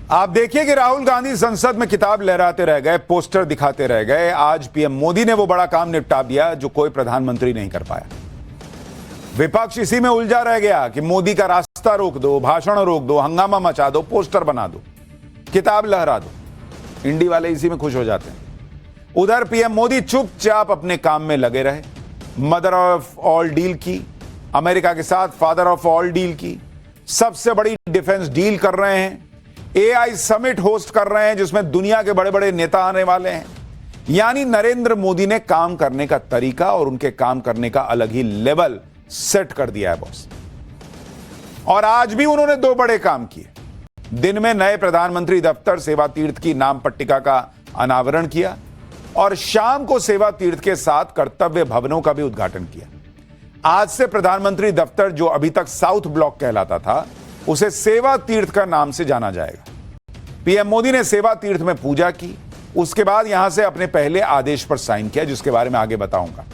आप देखिए कि राहुल गांधी संसद में किताब लहराते रह गए, पोस्टर दिखाते रह गए। आज पीएम मोदी ने वो बड़ा काम निपटा दिया जो कोई प्रधानमंत्री नहीं कर पाया। विपक्ष इसी में उलझा रह गया कि मोदी का रास्ता रोक दो, भाषण रोक दो, हंगामा मचा दो, पोस्टर बना दो, किताब लहरा दो। इंडी वाले इसी में खुश हो जाते हैं। उधर पीएम मोदी चुपचाप अपने काम में लगे रहे। मदर ऑफ ऑल डील की, अमेरिका के साथ फादर ऑफ ऑल डील की, सबसे बड़ी डिफेंस डील कर रहे हैं, एआई समिट होस्ट कर रहे हैं जिसमें दुनिया के बड़े बड़े नेता आने वाले हैं। यानी नरेंद्र मोदी ने काम करने का तरीका और उनके काम करने का अलग ही लेवल सेट कर दिया है बॉस। और आज भी उन्होंने दो बड़े काम किए। दिन में नए प्रधानमंत्री दफ्तर सेवा तीर्थ की नाम पट्टिका का अनावरण किया और शाम को सेवा तीर्थ के साथ कर्तव्य भवनों का भी उद्घाटन किया। आज से प्रधानमंत्री दफ्तर, जो अभी तक साउथ ब्लॉक कहलाता था, उसे सेवा तीर्थ का नाम से जाना जाएगा। पीएम मोदी ने सेवा तीर्थ में पूजा की, उसके बाद यहां से अपने पहले आदेश पर साइन किया, जिसके बारे में आगे बताऊंगा।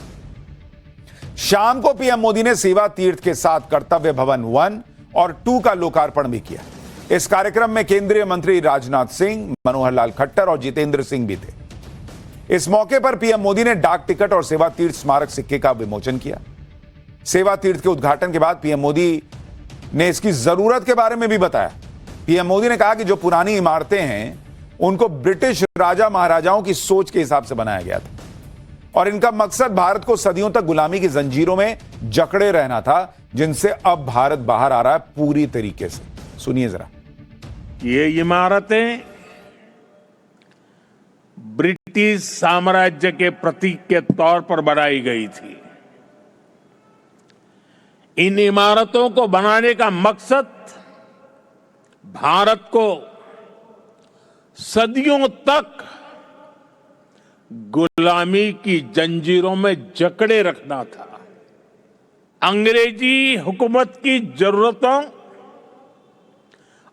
शाम को पीएम मोदी ने सेवा तीर्थ के साथ कर्तव्य भवन 1 और 2 का लोकार्पण भी किया। इस कार्यक्रम में केंद्रीय मंत्री राजनाथ सिंह, मनोहर लाल खट्टर और जितेंद्र सिंह भी थे। इस मौके पर पीएम मोदी ने डाक टिकट और सेवा तीर्थ स्मारक सिक्के का विमोचन किया। सेवा तीर्थ के उद्घाटन के बाद पीएम मोदी ने इसकी जरूरत के बारे में भी बताया। पीएम मोदी ने कहा कि जो पुरानी इमारतें हैं उनको ब्रिटिश राजा महाराजाओं की सोच के हिसाब से बनाया गया था और इनका मकसद भारत को सदियों तक गुलामी की जंजीरों में जकड़े रहना था, जिनसे अब भारत बाहर आ रहा है पूरी तरीके से। सुनिए जरा। ये इमारतें ब्रिटिश साम्राज्य के प्रतीक के तौर पर बनाई गई थी। इन इमारतों को बनाने का मकसद भारत को सदियों तक गुलामी की जंजीरों में जकड़े रखना था। अंग्रेजी हुकूमत की जरूरतों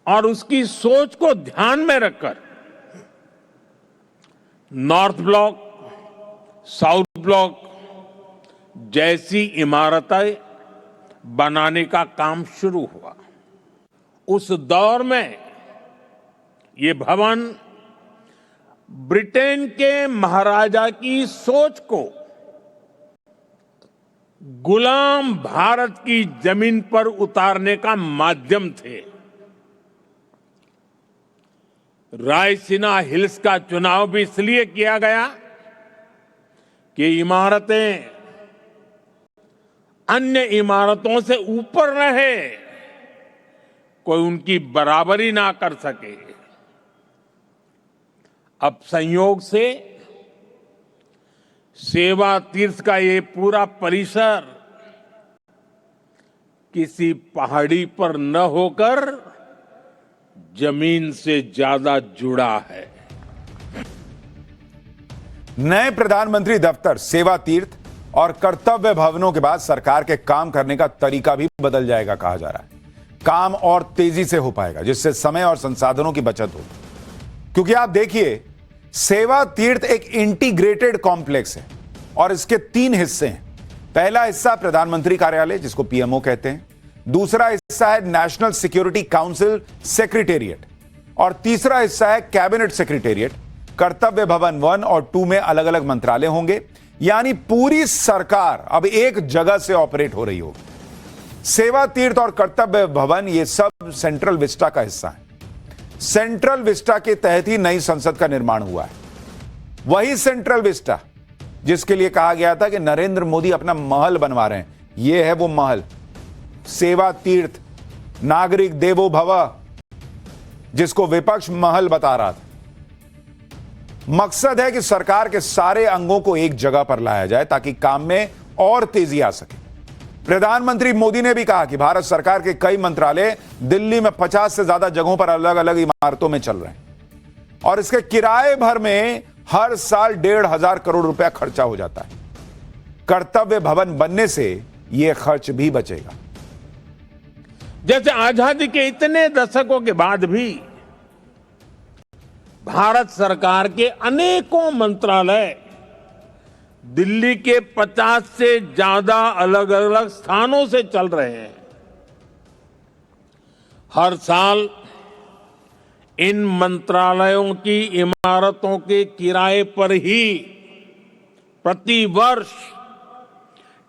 और उसकी सोच को ध्यान में रखकर नॉर्थ ब्लॉक, साउथ ब्लॉक जैसी इमारतें बनाने का काम शुरू हुआ। उस दौर में ये भवन ब्रिटेन के महाराजा की सोच को गुलाम भारत की जमीन पर उतारने का माध्यम थे। रायसीना हिल्स का चुनाव भी इसलिए किया गया कि इमारतें अन्य इमारतों से ऊपर रहे, कोई उनकी बराबरी ना कर सके। अब संयोग से सेवा तीर्थ का ये पूरा परिसर किसी पहाड़ी पर न होकर जमीन से ज्यादा जुड़ा है। नए प्रधानमंत्री दफ्तर, सेवा तीर्थ और कर्तव्य भवनों के बाद सरकार के काम करने का तरीका भी बदल जाएगा, कहा जा रहा है। काम और तेजी से हो पाएगा, जिससे समय और संसाधनों की बचत हो। क्योंकि आप देखिए, सेवा तीर्थ एक इंटीग्रेटेड कॉम्प्लेक्स है और इसके 3 हिस्से हैं। पहला हिस्सा प्रधानमंत्री कार्यालय, जिसको पीएमओ कहते हैं। दूसरा हिस्सा है नेशनल सिक्योरिटी काउंसिल सेक्रेटेरिएट और तीसरा हिस्सा है कैबिनेट सेक्रेटेरिएट। कर्तव्य भवन 1 और 2 में अलग अलग मंत्रालय होंगे, यानी पूरी सरकार अब एक जगह से ऑपरेट हो रही होगी। सेवा तीर्थ और कर्तव्य भवन, ये सब सेंट्रल विस्टा का हिस्सा है। सेंट्रल विस्टा के तहत ही नई संसद का निर्माण हुआ है। वही सेंट्रल विस्टा जिसके लिए कहा गया था कि नरेंद्र मोदी अपना महल बनवा रहे हैं, यह है वो महल। सेवा तीर्थ, नागरिक देवो भव, जिसको विपक्ष महल बता रहा था। मकसद है कि सरकार के सारे अंगों को एक जगह पर लाया जाए ताकि काम में और तेजी आ सके। प्रधानमंत्री मोदी ने भी कहा कि भारत सरकार के कई मंत्रालय दिल्ली में 50 से ज्यादा जगहों पर अलग अलग इमारतों में चल रहे हैं और इसके किराए भर में हर साल 1,500 करोड़ रुपया खर्चा हो जाता है। कर्तव्य भवन बनने से यह खर्च भी बचेगा। जैसे आजादी के इतने दशकों के बाद भी भारत सरकार के अनेकों मंत्रालय दिल्ली के 50 से ज्यादा अलग अलग स्थानों से चल रहे हैं। हर साल इन मंत्रालयों की इमारतों के किराए पर ही प्रति वर्ष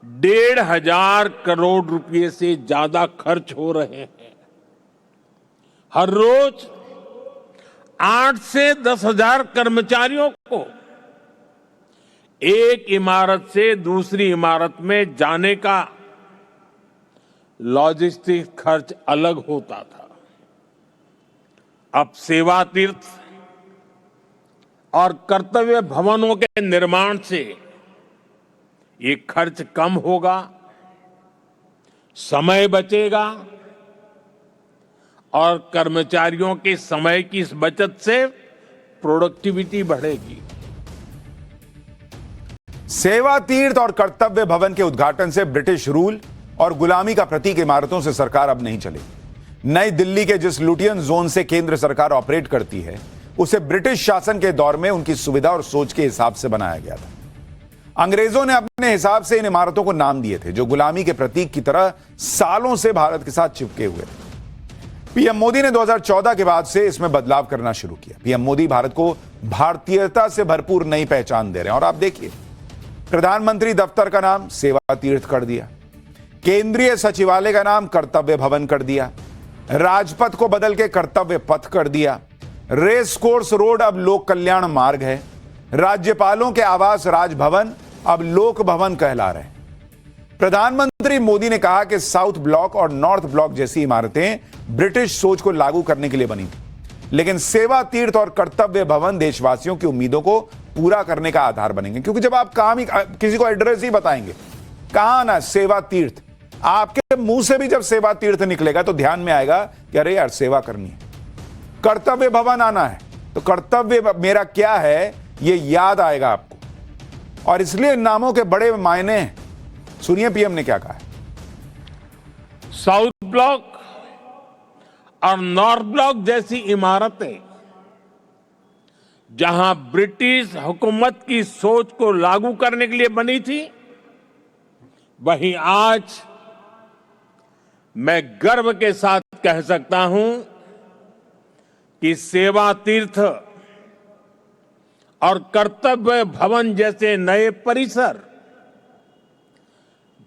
1,500 करोड़ रुपए से ज्यादा खर्च हो रहे हैं। हर रोज 8 से 10,000 कर्मचारियों को एक इमारत से दूसरी इमारत में जाने का लॉजिस्टिक खर्च अलग होता था। अब सेवा तीर्थ और कर्तव्य भवनों के निर्माण से ये खर्च कम होगा, समय बचेगा और कर्मचारियों के समय की इस बचत से प्रोडक्टिविटी बढ़ेगी। सेवा तीर्थ और कर्तव्य भवन के उद्घाटन से ब्रिटिश रूल और गुलामी का प्रतीक इमारतों से सरकार अब नहीं चलेगी। नई दिल्ली के जिस लुटियन जोन से केंद्र सरकार ऑपरेट करती है, उसे ब्रिटिश शासन के दौर में उनकी सुविधा और सोच के हिसाब से बनाया गया था। अंग्रेजों ने अपने हिसाब से इन इमारतों को नाम दिए थे, जो गुलामी के प्रतीक की तरह सालों से भारत के साथ चिपके हुए थे। पीएम मोदी ने 2014 के बाद से इसमें बदलाव करना शुरू किया। पीएम मोदी भारत को भारतीयता से भरपूर नई पहचान दे रहे हैं। और आप देखिए, प्रधानमंत्री दफ्तर का नाम सेवा तीर्थ कर दिया, केंद्रीय सचिवालय का नाम कर्तव्य भवन कर दिया, राजपथ को बदल के कर्तव्य पथ कर दिया, रेस कोर्स रोड अब लोक कल्याण मार्ग है, राज्यपालों के आवास राजभवन अब लोक भवन कहला रहे हैं। प्रधानमंत्री मोदी ने कहा कि साउथ ब्लॉक और नॉर्थ ब्लॉक जैसी इमारतें ब्रिटिश सोच को लागू करने के लिए बनी थी, लेकिन सेवा तीर्थ और कर्तव्य भवन देशवासियों की उम्मीदों को पूरा करने का आधार बनेंगे। क्योंकि जब आप काम ही किसी को एड्रेस ही बताएंगे, कहां ना सेवा तीर्थ, आपके मुंह से भी जब सेवा तीर्थ निकलेगा तो ध्यान में आएगा कि अरे यार सेवा करनी है। कर्तव्य भवन आना है तो कर्तव्य मेरा क्या है ये याद आएगा आपको। और इसलिए नामों के बड़े मायने हैं। सुनिए पीएम ने क्या कहा है। साउथ ब्लॉक और नॉर्थ ब्लॉक जैसी इमारतें जहां ब्रिटिश हुकूमत की सोच को लागू करने के लिए बनी थी, वहीं आज मैं गर्व के साथ कह सकता हूं कि सेवा तीर्थ और कर्तव्य भवन जैसे नए परिसर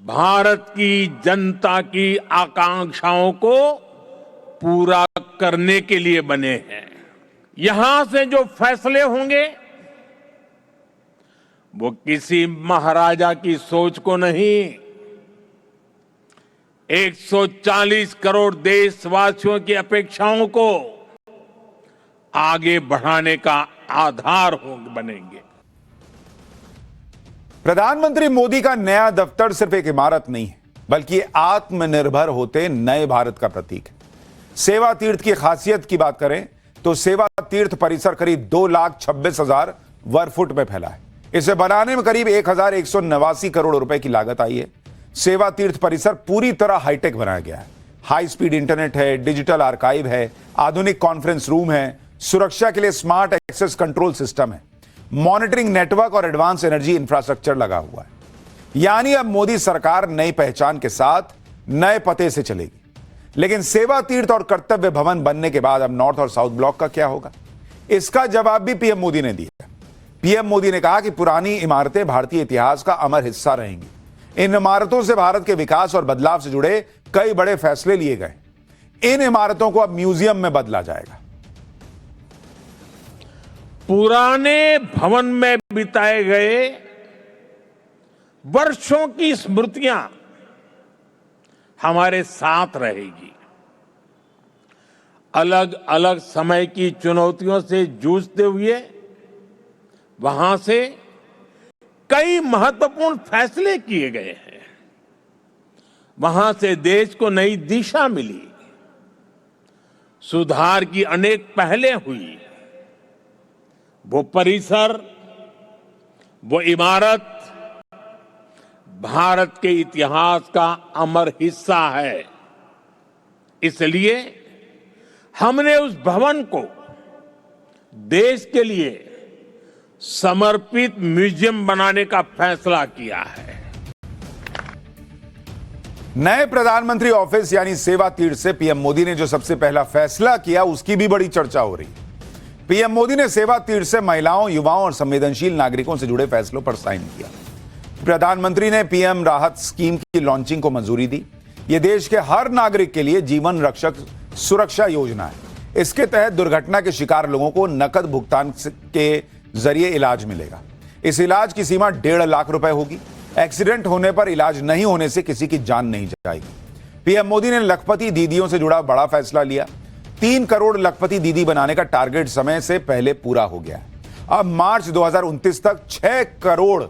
भारत की जनता की आकांक्षाओं को पूरा करने के लिए बने हैं। यहां से जो फैसले होंगे वो किसी महाराजा की सोच को नहीं, 140 करोड़ देशवासियों की अपेक्षाओं को आगे बढ़ाने का आधार बनेंगे। प्रधानमंत्री मोदी का नया दफ्तर सिर्फ एक इमारत नहीं है, बल्कि आत्मनिर्भर होते नए भारत का प्रतीक है। सेवा तीर्थ की खासियत की बात करें तो सेवा तीर्थ परिसर करीब 2,26,000 वर्ग फुट में फैला है। इसे बनाने में करीब 1,189 करोड़ रुपए की लागत आई है। सेवा तीर्थ परिसर पूरी तरह हाईटेक बनाया गया है। हाई स्पीड इंटरनेट है, डिजिटल आर्काइव है, आधुनिक कॉन्फ्रेंस रूम है, सुरक्षा के लिए स्मार्ट एक्सेस कंट्रोल सिस्टम है, मॉनिटरिंग नेटवर्क और एडवांस एनर्जी इंफ्रास्ट्रक्चर लगा हुआ है। यानी अब मोदी सरकार नई पहचान के साथ नए पते से चलेगी। लेकिन सेवा तीर्थ और कर्तव्य भवन बनने के बाद अब नॉर्थ और साउथ ब्लॉक का क्या होगा, इसका जवाब भी पीएम मोदी ने दिया। पीएम मोदी ने कहा कि पुरानी इमारतें भारतीय इतिहास का अमर हिस्सा रहेंगी। इन इमारतों से भारत के विकास और बदलाव से जुड़े कई बड़े फैसले लिए गए। इन इमारतों को अब म्यूजियम में बदला जाएगा। पुराने भवन में बिताए गए वर्षों की स्मृतियां हमारे साथ रहेगी। अलग अलग समय की चुनौतियों से जूझते हुए वहां से कई महत्वपूर्ण फैसले किए गए हैं। वहां से देश को नई दिशा मिली, सुधार की अनेक पहलें हुई। वो परिसर, वो इमारत भारत के इतिहास का अमर हिस्सा है। इसलिए हमने उस भवन को देश के लिए समर्पित म्यूजियम बनाने का फैसला किया है। नए प्रधानमंत्री ऑफिस यानी सेवा तीर्थ से पीएम मोदी ने जो सबसे पहला फैसला किया उसकी भी बड़ी चर्चा हो रही है। पीएम मोदी ने सेवा तीर्थ से महिलाओं, युवाओं और संवेदनशील नागरिकों से जुड़े फैसलों पर साइन किया। प्रधानमंत्री ने पीएम राहत स्कीम की लॉन्चिंग को मंजूरी दी। यह देश के हर नागरिक के लिए जीवन रक्षक सुरक्षा योजना है। इसके तहत दुर्घटना के शिकार लोगों को नकद भुगतान के जरिए इलाज मिलेगा। इस इलाज की सीमा 1.5 लाख रुपए होगी। एक्सीडेंट होने पर इलाज नहीं होने से किसी की जान नहीं जाएगी। पीएम मोदी ने लखपति दीदियों से जुड़ा बड़ा फैसला लिया। 3 करोड़ लखपति दीदी बनाने का टारगेट समय से पहले पूरा हो गया है। अब मार्च 2029 तक 6 करोड़